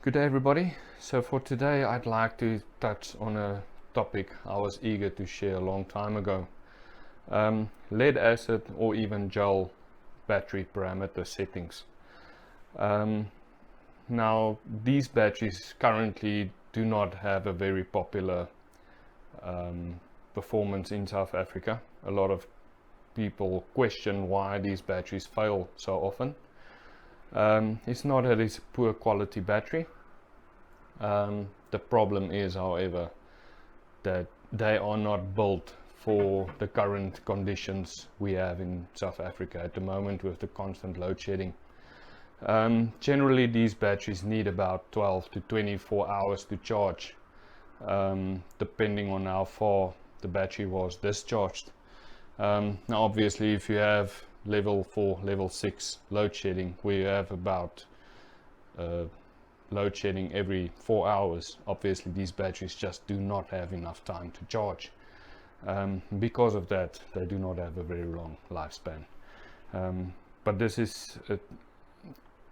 Good day everybody. So for today I'd like to touch on a topic I was eager to share a long time ago. Lead acid or even gel battery parameter settings. Now these batteries currently do not have a very popular performance in South Africa. A lot of people question why these batteries fail so often. It's not that it's a poor quality battery. The problem is, however, that they are not built for the current conditions we have in South Africa at the moment with the constant load shedding. Generally these batteries need about 12 to 24 hours to charge, depending on how far the battery was discharged. Now obviously if you have level 4, level 6 load shedding, where you have about load shedding every 4 hours, obviously these batteries just do not have enough time to charge. Because of that, they do not have a very long lifespan. But this is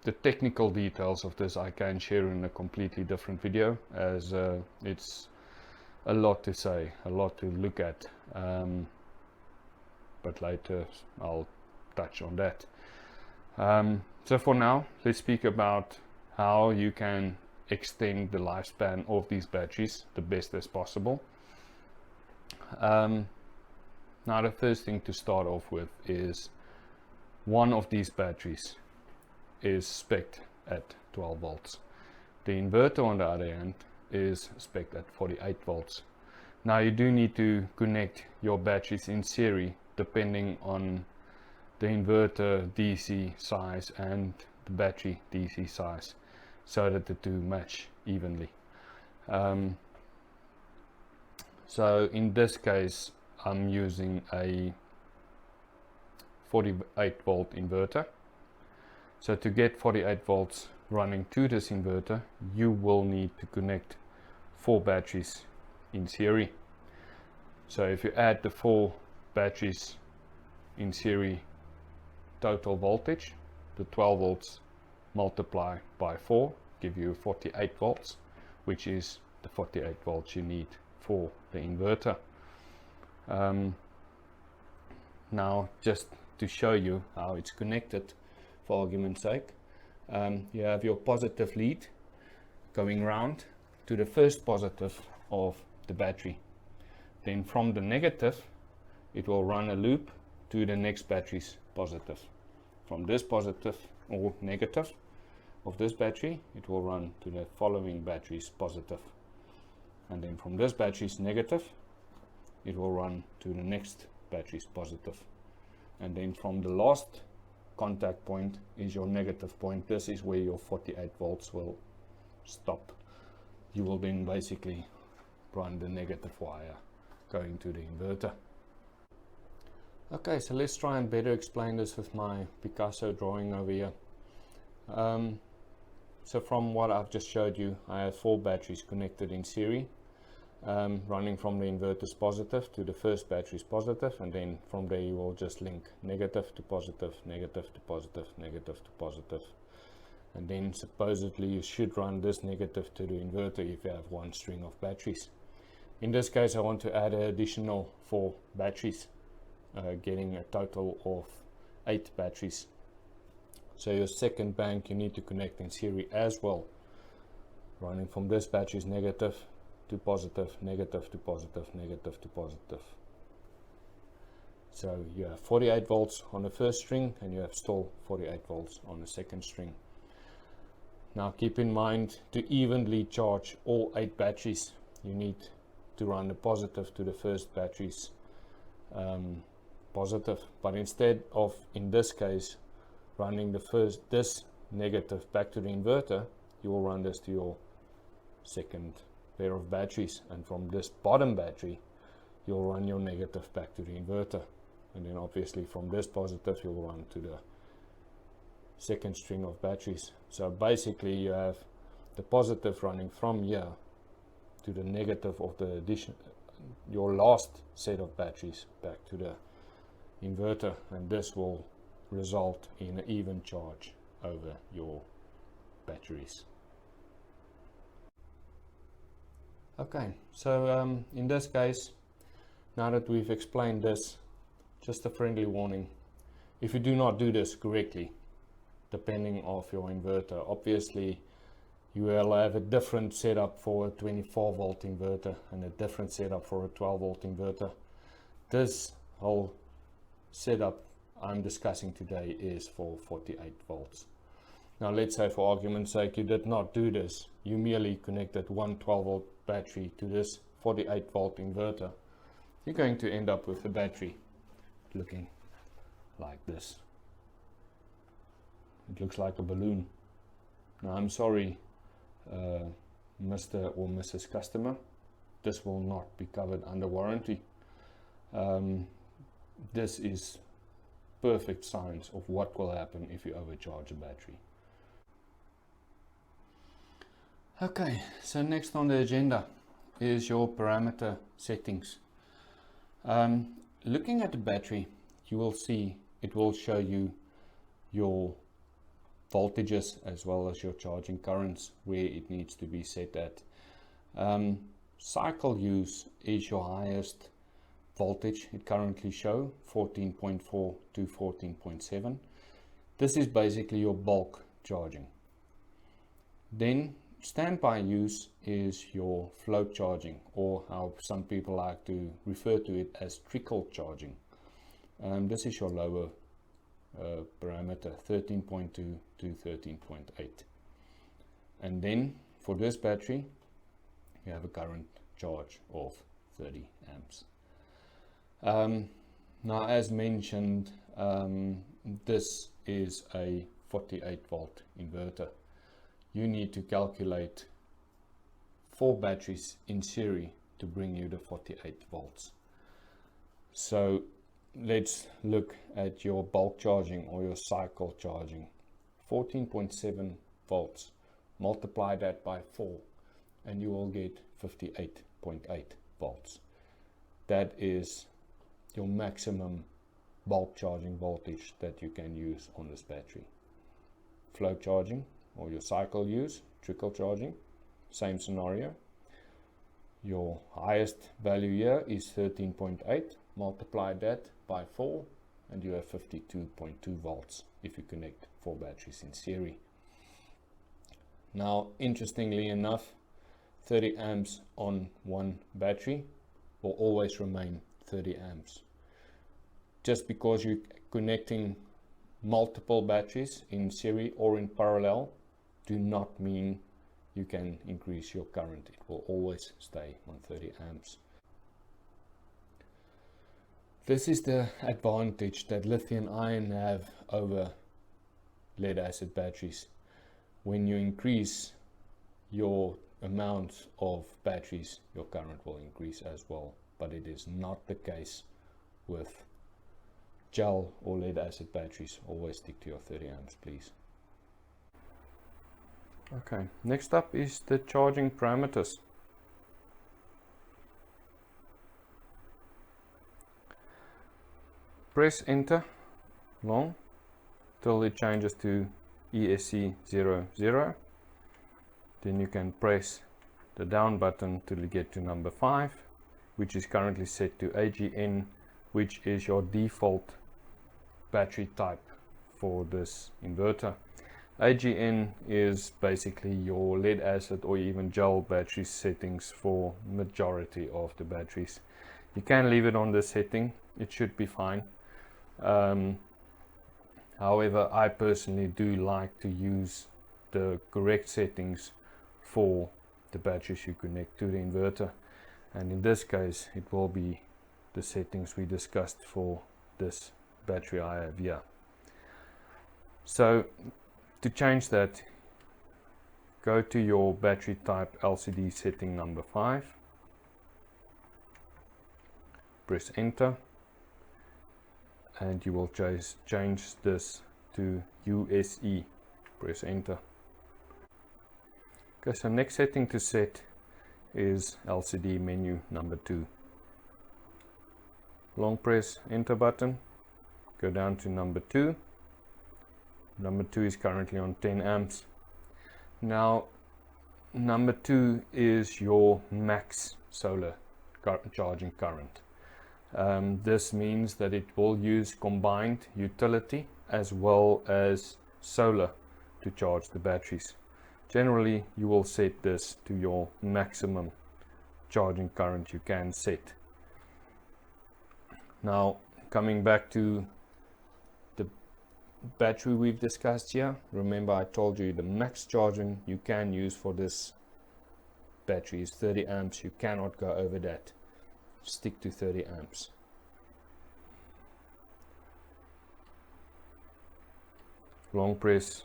the technical details of this I can share in a completely different video, as it's a lot to say, a lot to look at, but later I'll touch on that. So for now, let's speak about how you can extend the lifespan of these batteries the best as possible. Now the first thing to start off with is one of these batteries is spec'd at 12 volts. The inverter on the other hand is spec'd at 48 volts. Now you do need to connect your batteries in series depending on the inverter DC size and the battery DC size, so that the two match evenly. So in this case I'm using a 48 volt inverter. So to get 48 volts running to this inverter, you will need to connect 4 batteries in series. So if you add the 4 batteries in series total voltage, the 12 volts multiply by 4 give you 48 volts, which is the 48 volts you need for the inverter. Now just to show you how it's connected, for argument's sake, you have your positive lead going round to the first positive of the battery. Then from the negative it will run a loop to the next battery's positive. From this positive or negative of this battery, it will run to the following battery's positive. And then from this battery's negative, it will run to the next battery's positive. And then from the last contact point is your negative point. This is where your 48 volts will stop. You will then basically run the negative wire going to the inverter. Okay, so let's try and better explain this with my Picasso drawing over here. So from what I've just showed you, I have 4 batteries connected in series, running from the inverter's positive to the first battery's positive, and then from there you will just link negative to positive, negative to positive, negative to positive. And then supposedly you should run this negative to the inverter if you have 1 string of batteries. In this case I want to add an additional 4 batteries, getting a total of 8 batteries. So your second bank you need to connect in series as well, running from this battery's negative to positive, negative to positive, negative to positive. So you have 48 volts on the first string and you have still 48 volts on the second string. Now keep in mind, to evenly charge all 8 batteries you need to run the positive to the first battery's positive, but instead of, in this case, running this negative back to the inverter, you will run this to your second pair of batteries, and from this bottom battery you'll run your negative back to the inverter, and then obviously from this positive you'll run to the second string of batteries. So basically you have the positive running from here to the negative of the addition, your last set of batteries back to the inverter, and this will result in an even charge over your batteries. Okay, so in this case, now that we've explained this, just a friendly warning. If you do not do this correctly, depending on your inverter, obviously you will have a different setup for a 24 volt inverter and a different setup for a 12 volt inverter. This whole setup I'm discussing today is for 48 volts. Now let's say, for argument's sake, you did not do this. You merely connected one 12 volt battery to this 48 volt inverter. You're going to end up with a battery looking like this. It looks like a balloon. Now I'm sorry, Mr. or Mrs. Customer, this will not be covered under warranty. This is perfect signs of what will happen if you overcharge a battery. Okay, so next on the agenda is your parameter settings. Looking at the battery, you will see it will show you your voltages as well as your charging currents, where it needs to be set at. Cycle use is your highest voltage. It currently shows 14.4 to 14.7. This is basically your bulk charging. Then standby use is your float charging, or how some people like to refer to it as trickle charging. This is your lower parameter, 13.2 to 13.8. And then for this battery you have a current charge of 30 amps. Now, as mentioned, this is a 48 volt inverter. You need to calculate 4 batteries in series to bring you the 48 volts. So let's look at your bulk charging or your cycle charging. 14.7 volts, multiply that by 4 and you will get 58.8 volts. That is your maximum bulk charging voltage that you can use on this battery. Float charging or your cycle use, trickle charging, same scenario. Your highest value here is 13.8, multiply that by 4 and you have 52.2 volts if you connect 4 batteries in series. Now, interestingly enough, 30 amps on one battery will always remain 30 amps. Just because you're connecting multiple batteries in series or in parallel do not mean you can increase your current. It will always stay on 30 amps. This is the advantage that lithium ion have over lead acid batteries. When you increase your amount of batteries, your current will increase as well, but it is not the case with gel or lead acid batteries. Always stick to your 30 amps, please. Okay, next up is the charging parameters. Press enter long till it changes to ESC00. Then you can press the down button till you get to number 5, which is currently set to AGN, which is your default battery type for this inverter. AGN is basically your lead acid or even gel battery settings for majority of the batteries. You can leave it on this setting, it should be fine. However, I personally do like to use the correct settings for the batteries you connect to the inverter, and in this case it will be the settings we discussed for this battery I have here. So to change that, go to your battery type LCD setting number 5, press enter, and you will change this to USE. Press enter. Okay, so next setting to set is LCD menu number 2. Long press enter button, go down to number 2. Number 2 is currently on 10 amps. Now number 2 is your max solar charging current. This means that it will use combined utility as well as solar to charge the batteries. Generally, you will set this to your maximum charging current you can set. Now, coming back to the battery we've discussed here, remember I told you the max charging you can use for this battery is 30 amps. You cannot go over that. Stick to 30 amps. Long press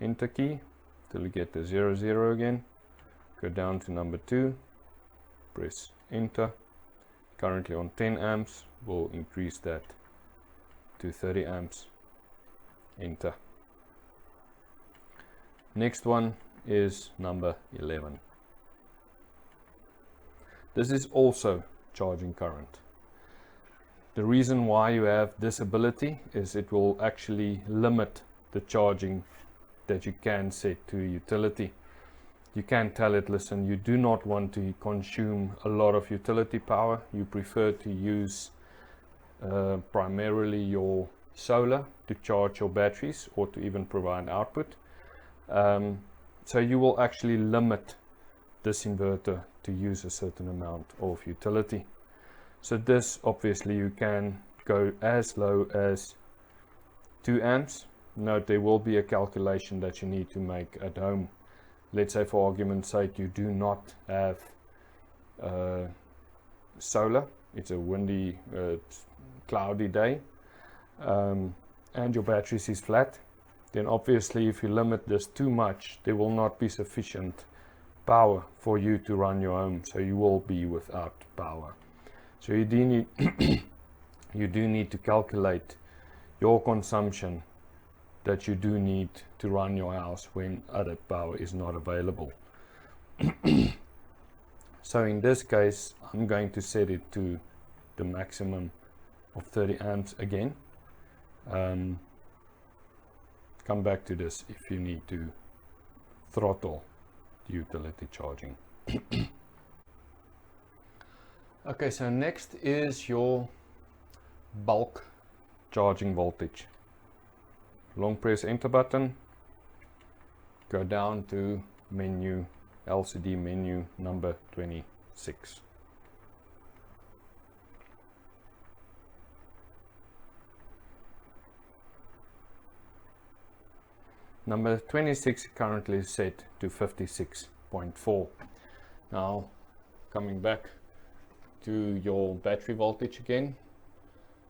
enter key till you get the 00 again. Go down to number 2, press enter. Currently on 10 amps, we'll increase that to 30 amps. Enter. Next one is number 11. This is also charging current. The reason why you have this ability is it will actually limit the charging that you can set to utility. You can tell it, listen, you do not want to consume a lot of utility power. You prefer to use primarily your solar to charge your batteries or to even provide output. So you will actually limit this inverter to use a certain amount of utility. So this, obviously, you can go as low as 2 amps. Note there will be a calculation that you need to make at home. Let's say, for argument's sake, you do not have solar. It's a windy, cloudy day, and your batteries is flat. Then obviously, if you limit this too much, there will not be sufficient power for you to run your home, so you will be without power. So you do need you do need to calculate your consumption that you do need to run your house when other power is not available. So in this case, I'm going to set it to the maximum of 30 amps again. Come back to this if you need to throttle the utility charging. Okay, so next is your bulk charging voltage. Long press enter button, go down to menu, LCD menu number 26. Number 26 currently is set to 56.4. Now, coming back to your battery voltage again,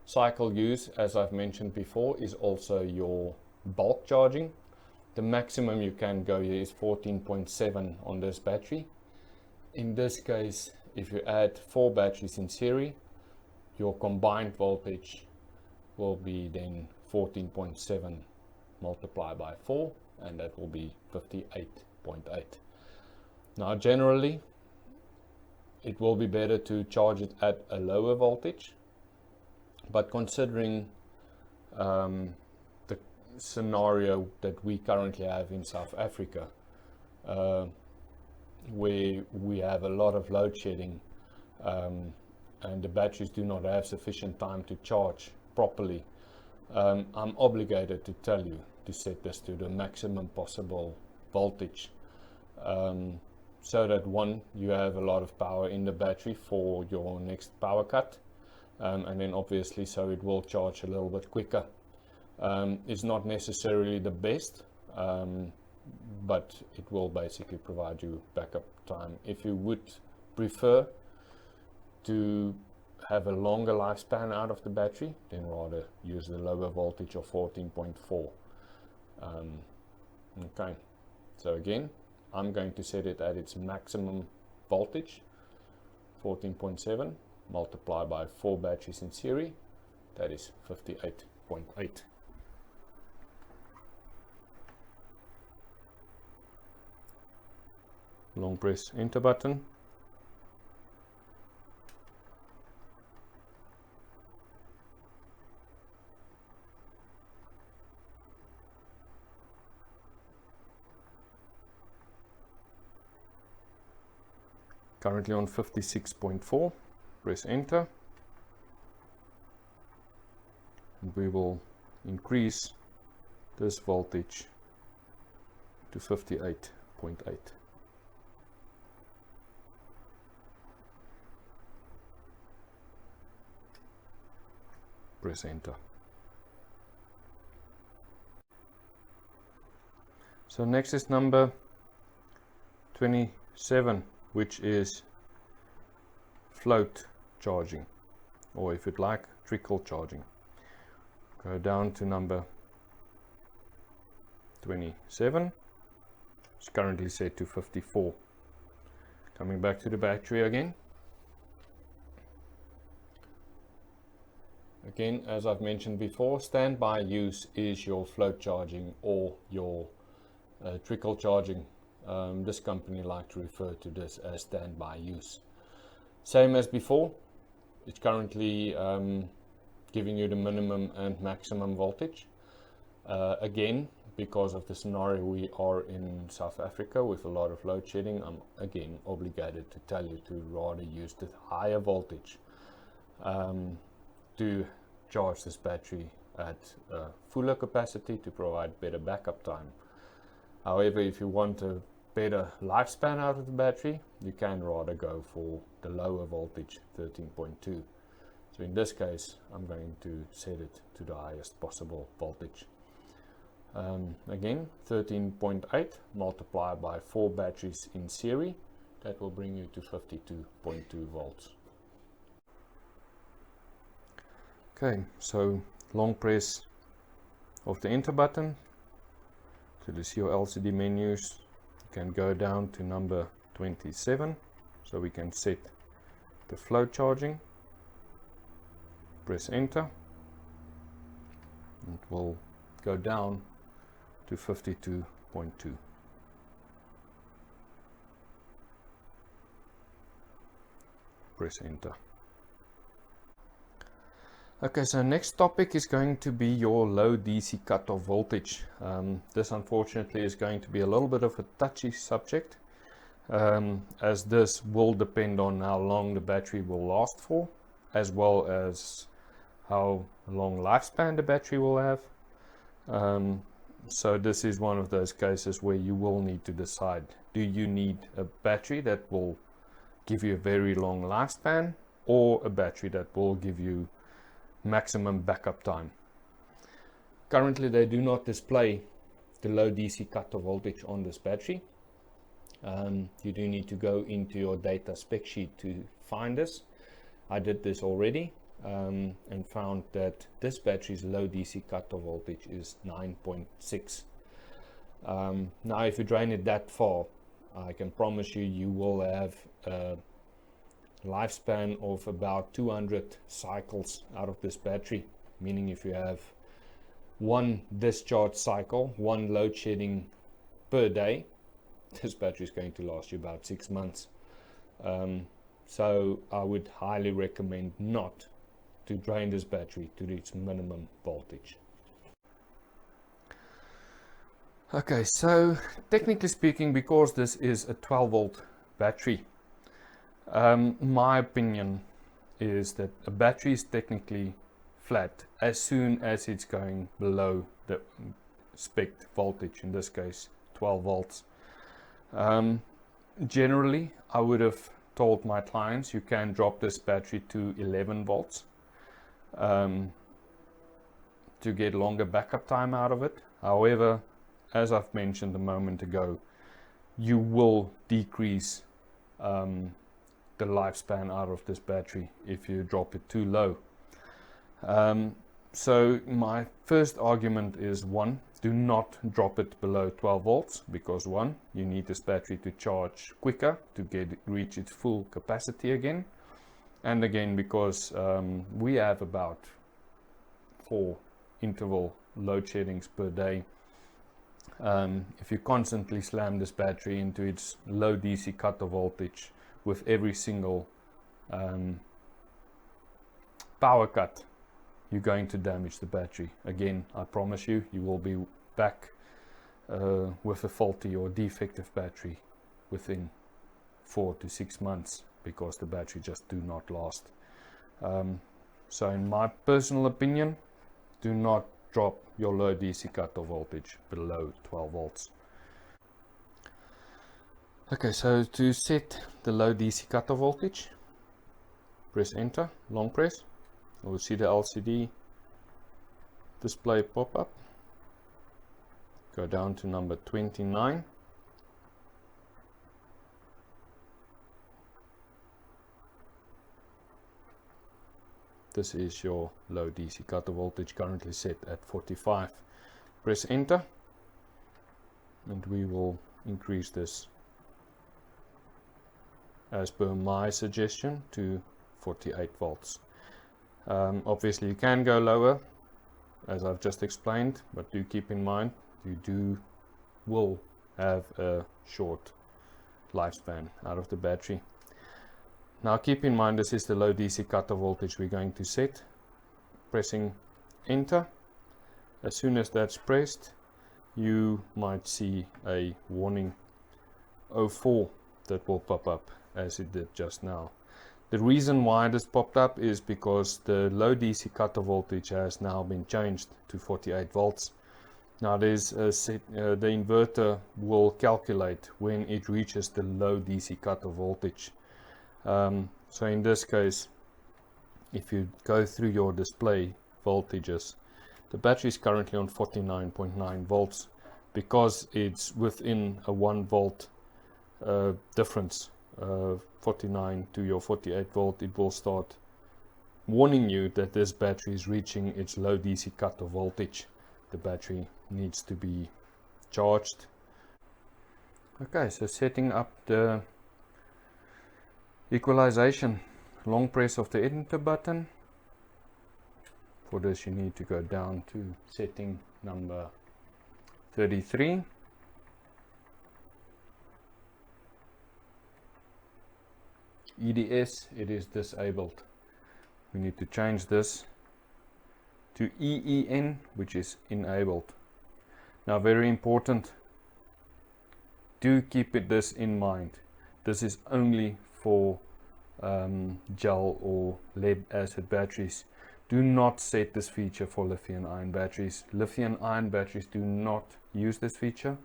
cycle use, as I've mentioned before, is also your bulk charging. The maximum you can go here is 14.7 on this battery. In this case, if you add 4 batteries in series, your combined voltage will be then 14.7 multiplied by 4, and that will be 58.8. Now generally it will be better to charge it at a lower voltage, but considering the scenario that we currently have in South Africa, where we have a lot of load shedding, and the batteries do not have sufficient time to charge properly, I'm obligated to tell you to set this to the maximum possible voltage, so that one, you have a lot of power in the battery for your next power cut, and then obviously so it will charge a little bit quicker. It's not necessarily the best, but it will basically provide you backup time. If you would prefer to have a longer lifespan out of the battery, then rather use the lower voltage of 14.4. Okay, so again, I'm going to set it at its maximum voltage, 14.7 multiplied by 4 batteries in series, that is 58.8. Long press enter button. currently on 56.4. Press enter, and we will increase this voltage to 58.8. Press enter. So next is number 27, which is float charging, or if you'd like, trickle charging. Go down to number 27. It's currently set to 54. Coming back to the battery again. Again, as I've mentioned before, standby use is your float charging or your trickle charging. This company like to refer to this as standby use. Same as before, it's currently giving you the minimum and maximum voltage. Again, because of the scenario we are in South Africa with a lot of load shedding, I'm again obligated to tell you to rather use the higher voltage to charge this battery at fuller capacity to provide better backup time. However, if you want a better lifespan out of the battery, you can rather go for the lower voltage 13.2. So in this case, I'm going to set it to the highest possible voltage. Again, 13.8 multiplied by 4 batteries in series, that will bring you to 52.2 volts. Okay, so long press of the enter button to see your LCD menus. You can go down to number 27, so we can set the float charging. Press enter. It will go down to 52.2. Press enter. Okay, so next topic is going to be your low DC cutoff voltage. This unfortunately is going to be a little bit of a touchy subject, as this will depend on how long the battery will last for, as well as how long lifespan the battery will have. So this is one of those cases where you will need to decide, do you need a battery that will give you a very long lifespan, or a battery that will give you maximum backup time. Currently they do not display the low DC cutoff voltage on this battery. You do need to go into your data spec sheet to find this. I did this already and found that this battery's low DC cutoff voltage is 9.6. Now if you drain it that far, I can promise you, you will have a lifespan of about 200 cycles out of this battery, meaning if you have one discharge cycle, one load shedding per day, this battery is going to last you about 6 months. So I would highly recommend not to drain this battery to its minimum voltage. Okay, so technically speaking, because this is a 12 volt battery, my opinion is that a battery is technically flat as soon as it's going below the spec voltage, in this case 12 volts. Generally, I would have told my clients you can drop this battery to 11 volts to get longer backup time out of it. However, as I've mentioned a moment ago, you will decrease the lifespan out of this battery if you drop it too low. So my first argument is, one, do not drop it below 12 volts, because one, you need this battery to charge quicker to reach its full capacity again, and again because we have about 4 interval load sheddings per day. If you constantly slam this battery into its low DC cutoff voltage with every single power cut, you're going to damage the battery. Again, I promise you, you will be back with a faulty or defective battery within 4 to 6 months because the battery just do not last. So in my personal opinion, do not drop your low DC cutoff voltage below 12 volts. Okay, so to set the low DC cutoff voltage, press enter, long press. You'll see the LCD display pop up. Go down to number 29. This is your low DC cutoff voltage, currently set at 45. Press enter and we will increase this as per my suggestion to 48 volts. Obviously you can go lower as I've just explained, but do keep in mind you will have a short lifespan out of the battery. Now keep in mind this is the low DC cutoff voltage we're going to set. Pressing enter, as soon as that's pressed you might see a warning 04 that will pop up as it did just now. The reason why this popped up is because the low DC cutoff voltage has now been changed to 48 volts. Now there's the inverter will calculate when it reaches the low DC cutoff voltage. So in this case, if you go through your display voltages, the battery is currently on 49.9 volts. Because it's within a 1 volt difference, 49 to your 48 volt, it will start warning you that this battery is reaching its low DC cutoff voltage. The battery needs to be charged. Okay, so setting up the equalization, long press of the enter button. For this you need to go down to setting number 33. EDS, it is disabled. We need to change this to EEN, which is enabled. Now very important, do keep this in mind. This is only for gel or lead acid batteries. Do not set this feature for lithium ion batteries. Lithium ion batteries do not use this feature.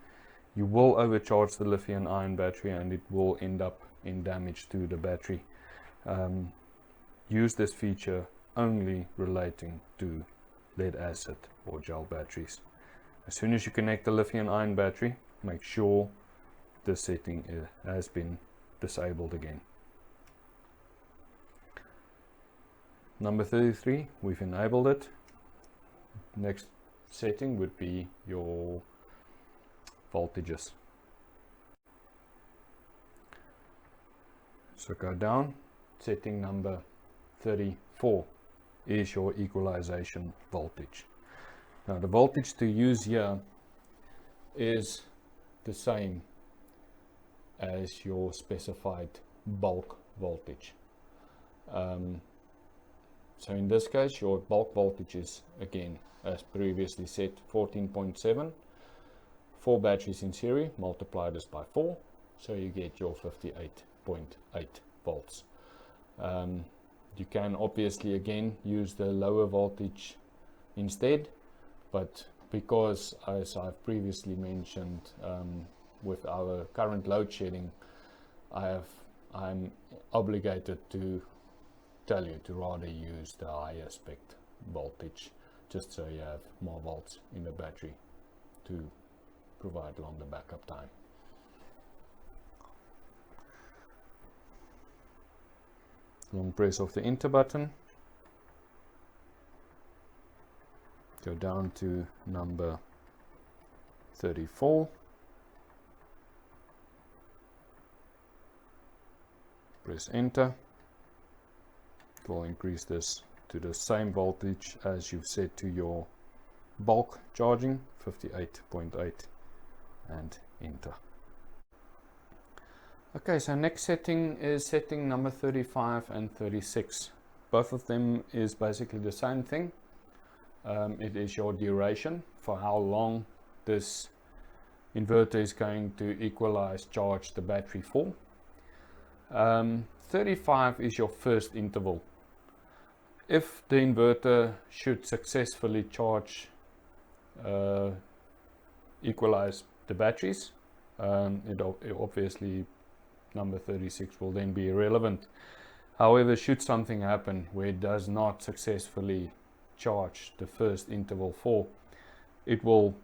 You will overcharge the lithium ion battery and it will end up in damage to the battery. Use this feature only relating to lead acid or gel batteries. As soon as you connect the lithium ion battery, make sure this setting has been disabled again. Number 33, we've enabled it. Next setting would be your voltages. So go down, setting number 34 is your equalization voltage. Now the voltage to use here is the same as your specified bulk voltage. So in this case your bulk voltage is, again as previously said, 14.7. 4 batteries in series, multiply this by 4, so you get your 58.8 volts. You can obviously again use the lower voltage instead, but because, as I've previously mentioned, with our current load shedding, I'm obligated to tell you to rather use the higher spec voltage, just so you have more volts in the battery to provide longer backup time. Long press of the enter button. Go down to number 34. Press enter. It will increase this to the same voltage as you've set to your bulk charging, 58.8, and enter. Okay, so next setting is setting number 35 and 36. Both of them is basically the same thing. It is your duration for how long this inverter is going to equalize charge the battery for. 35 is your first interval. If the inverter should successfully charge, equalize the batteries, it obviously number 36 will then be irrelevant. However, should something happen where it does not successfully charge the first interval 4, it will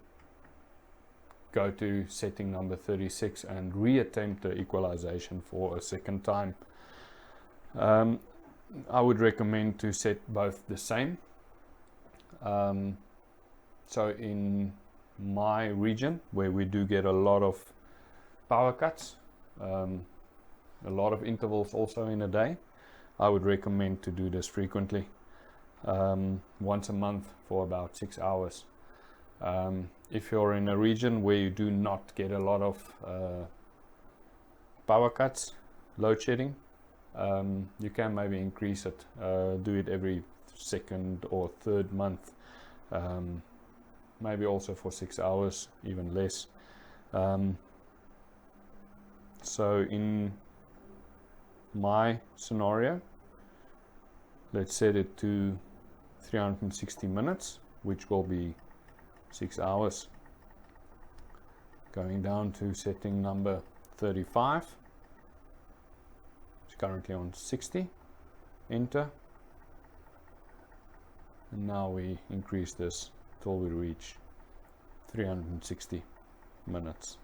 go to setting number 36 and reattempt the equalization for a second time. I would recommend to set both the same. So in my region, where we do get a lot of power cuts, a lot of intervals also in a day, I would recommend to do this frequently, once a month for about 6 hours. If you're in a region where you do not get a lot of power cuts, load shedding, you can maybe increase it, do it every second or third month, maybe also for 6 hours, even less. So in my scenario, let's set it to 360 minutes, which will be 6 hours. Going down to setting number 35, it's currently on 60, enter, and now we increase this till we reach 360 minutes.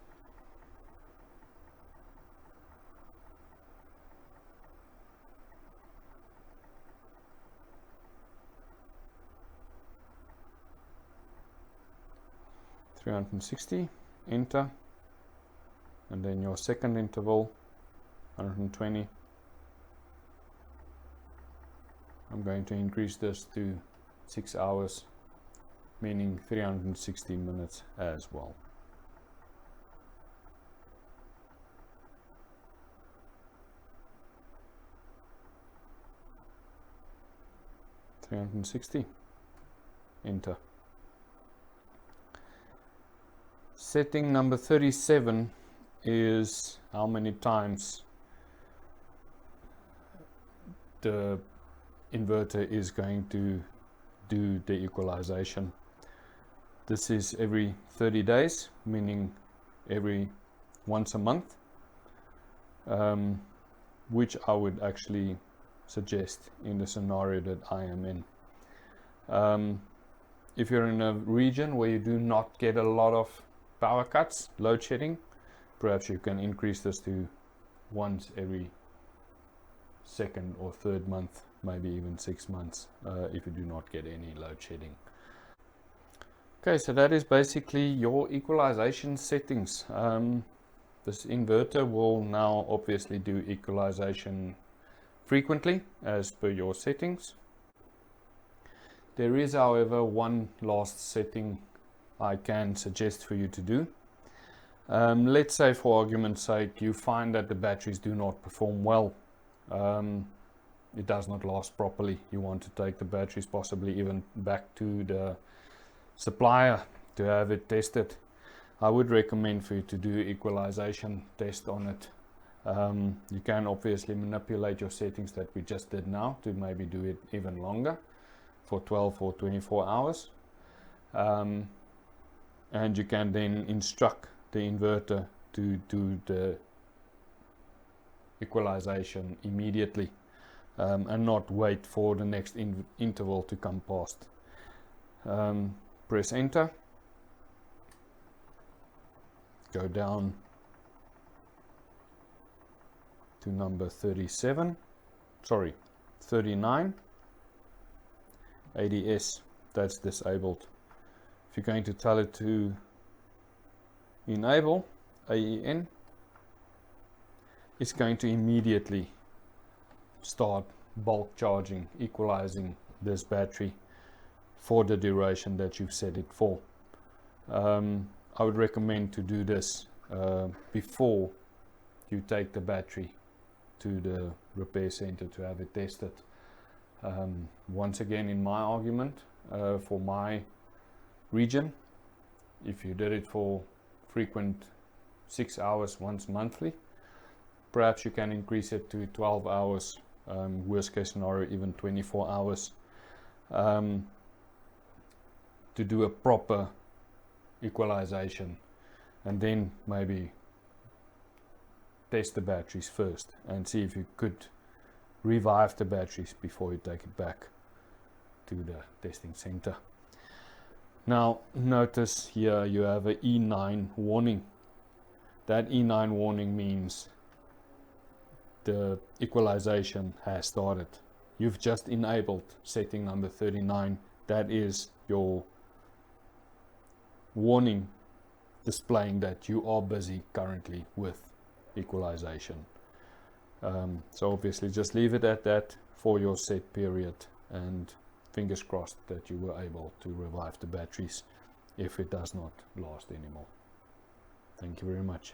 Enter, and then your second interval 120. I'm going to increase this to 6 hours, meaning 360 minutes as well. Enter. Setting number 37 is how many times the inverter is going to do the equalization. This is every 30 days, meaning every once a month, which I would actually suggest in the scenario that I am in. If you're in a region where you do not get a lot of power cuts, load shedding, perhaps you can increase this to once every second or third month, maybe even 6 months, if you do not get any load shedding. Okay, so that is basically your equalization settings. This inverter will now obviously do equalization frequently as per your settings. There is, however, one last setting I can suggest for you to do. Let's say, for argument's sake, you find that the batteries do not perform well. It does not last properly. You want to take the batteries possibly even back to the supplier to have it tested. I would recommend for you to do equalization test on it. You can obviously manipulate your settings that we just did now to maybe do it even longer, for 12 or 24 hours. And you can then instruct the inverter to do the equalization immediately, and not wait for the next interval to come past. Press enter, go down to number 39, ADS, that's disabled. If you're going to tell it to enable AEN, it's going to immediately start bulk charging, equalizing this battery for the duration that you've set it for. I would recommend to do this before you take the battery to the repair center to have it tested. Once again, in my argument, for my region, if you did it for frequent 6 hours once monthly, Perhaps you can increase it to 12 hours, worst case scenario even 24 hours, to do a proper equalization, and then maybe test the batteries first and see if you could revive the batteries before you take it back to the testing center. Now notice here you have an E9 warning. That E9 warning means the equalization has started. You've just enabled setting number 39. That is your warning displaying that you are busy currently with equalization. So obviously just leave it at that for your set period, and fingers crossed that you were able to revive the batteries if it does not last anymore. Thank you very much.